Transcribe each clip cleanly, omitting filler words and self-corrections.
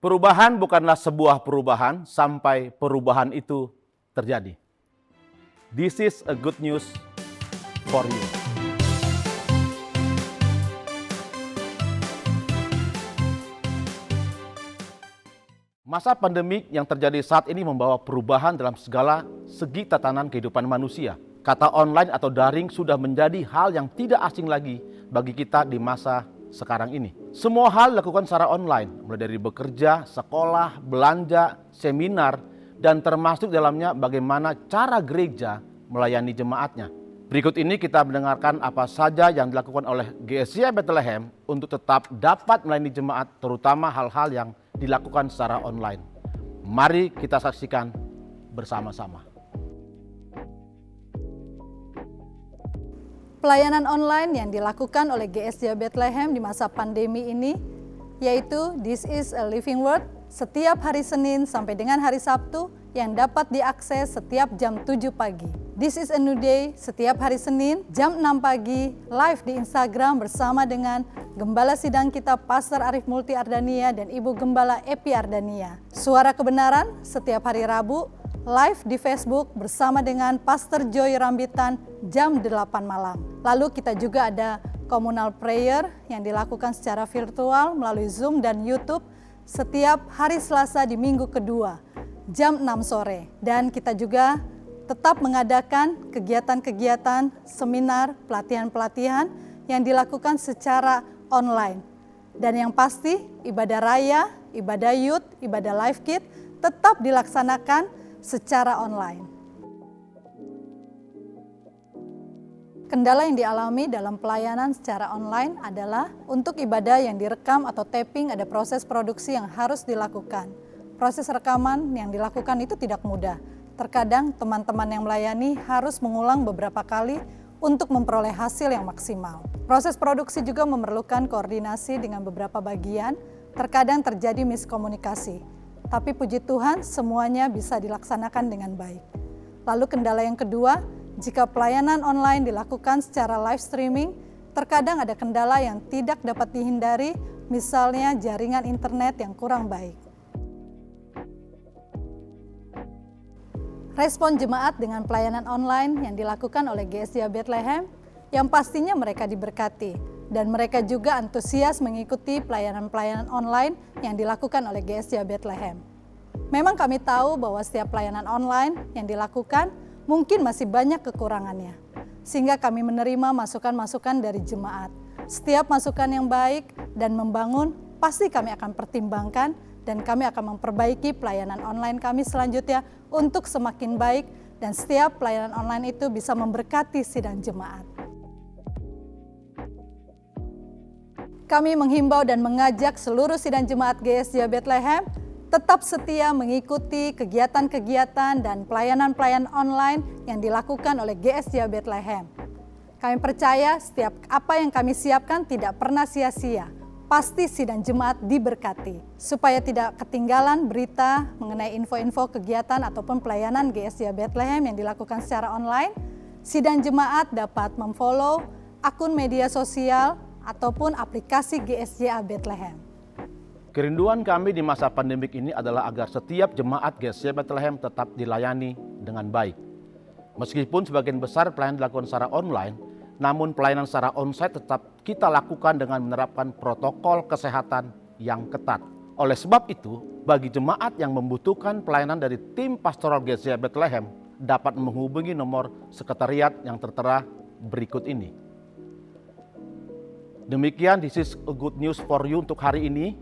Perubahan bukanlah sebuah perubahan sampai perubahan itu terjadi. This is a good news for you. Masa pandemik yang terjadi saat ini membawa perubahan dalam segala segi tatanan kehidupan manusia. Kata online atau daring sudah menjadi hal yang tidak asing lagi bagi kita di masa sekarang ini. Semua hal dilakukan secara online, mulai dari bekerja, sekolah, belanja, seminar, dan termasuk dalamnya bagaimana cara gereja melayani jemaatnya. Berikut ini kita mendengarkan apa saja yang dilakukan oleh GSJ Bethlehem untuk tetap dapat melayani jemaat, terutama hal-hal yang dilakukan secara online. Mari kita saksikan bersama-sama. Pelayanan online yang dilakukan oleh GSJ Bethlehem di masa pandemi ini yaitu This is a Living Word setiap hari Senin sampai dengan hari Sabtu yang dapat diakses setiap jam 7 pagi. This is a New Day setiap hari Senin jam 6 pagi live di Instagram bersama dengan Gembala Sidang kita Pastor Arif Multi Ardania dan Ibu Gembala Epi Ardania. Suara Kebenaran setiap hari Rabu live di Facebook bersama dengan Pastor Joy Rambitan jam 8 malam. Lalu kita juga ada communal prayer yang dilakukan secara virtual melalui Zoom dan YouTube setiap hari Selasa di minggu kedua jam 6 sore. Dan kita juga tetap mengadakan kegiatan-kegiatan, seminar, pelatihan-pelatihan yang dilakukan secara online. Dan yang pasti ibadah raya, ibadah youth, ibadah live kit tetap dilaksanakan secara online. Kendala yang dialami dalam pelayanan secara online adalah untuk ibadah yang direkam atau taping ada proses produksi yang harus dilakukan. Proses rekaman yang dilakukan itu tidak mudah. Terkadang teman-teman yang melayani harus mengulang beberapa kali untuk memperoleh hasil yang maksimal. Proses produksi juga memerlukan koordinasi dengan beberapa bagian, terkadang terjadi miskomunikasi. Tapi puji Tuhan semuanya bisa dilaksanakan dengan baik. Lalu kendala yang kedua, jika pelayanan online dilakukan secara live streaming, terkadang ada kendala yang tidak dapat dihindari, misalnya jaringan internet yang kurang baik. Respon jemaat dengan pelayanan online yang dilakukan oleh GSJ Bethlehem, yang pastinya mereka diberkati, dan mereka juga antusias mengikuti pelayanan-pelayanan online yang dilakukan oleh GSJ Bethlehem. Memang kami tahu bahwa setiap pelayanan online yang dilakukan mungkin masih banyak kekurangannya, sehingga kami menerima masukan-masukan dari jemaat. Setiap masukan yang baik dan membangun pasti kami akan pertimbangkan dan kami akan memperbaiki pelayanan online kami selanjutnya untuk semakin baik dan setiap pelayanan online itu bisa memberkati sidang jemaat. Kami menghimbau dan mengajak seluruh sidang jemaat GSJ Bethlehem tetap setia mengikuti kegiatan-kegiatan dan pelayanan-pelayanan online yang dilakukan oleh GSJ Bethlehem. Kami percaya setiap apa yang kami siapkan tidak pernah sia-sia. Pasti sidang jemaat diberkati. Supaya tidak ketinggalan berita mengenai info-info kegiatan ataupun pelayanan GSJ Bethlehem yang dilakukan secara online, sidang jemaat dapat memfollow akun media sosial ataupun aplikasi GSJ Bethlehem. Kerinduan kami di masa pandemik ini adalah agar setiap jemaat GSJ Bethlehem tetap dilayani dengan baik. Meskipun sebagian besar pelayanan dilakukan secara online, namun pelayanan secara onsite tetap kita lakukan dengan menerapkan protokol kesehatan yang ketat. Oleh sebab itu, bagi jemaat yang membutuhkan pelayanan dari tim pastoral GSJ Bethlehem dapat menghubungi nomor sekretariat yang tertera berikut ini. Demikian This is a good news for you untuk hari ini.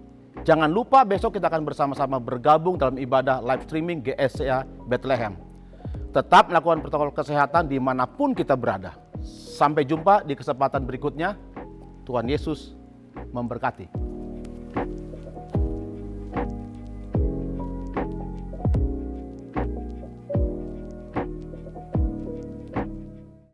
Jangan lupa besok kita akan bersama-sama bergabung dalam ibadah live streaming GSJ Bethlehem. Tetap melakukan protokol kesehatan dimanapun kita berada. Sampai jumpa di kesempatan berikutnya. Tuhan Yesus memberkati.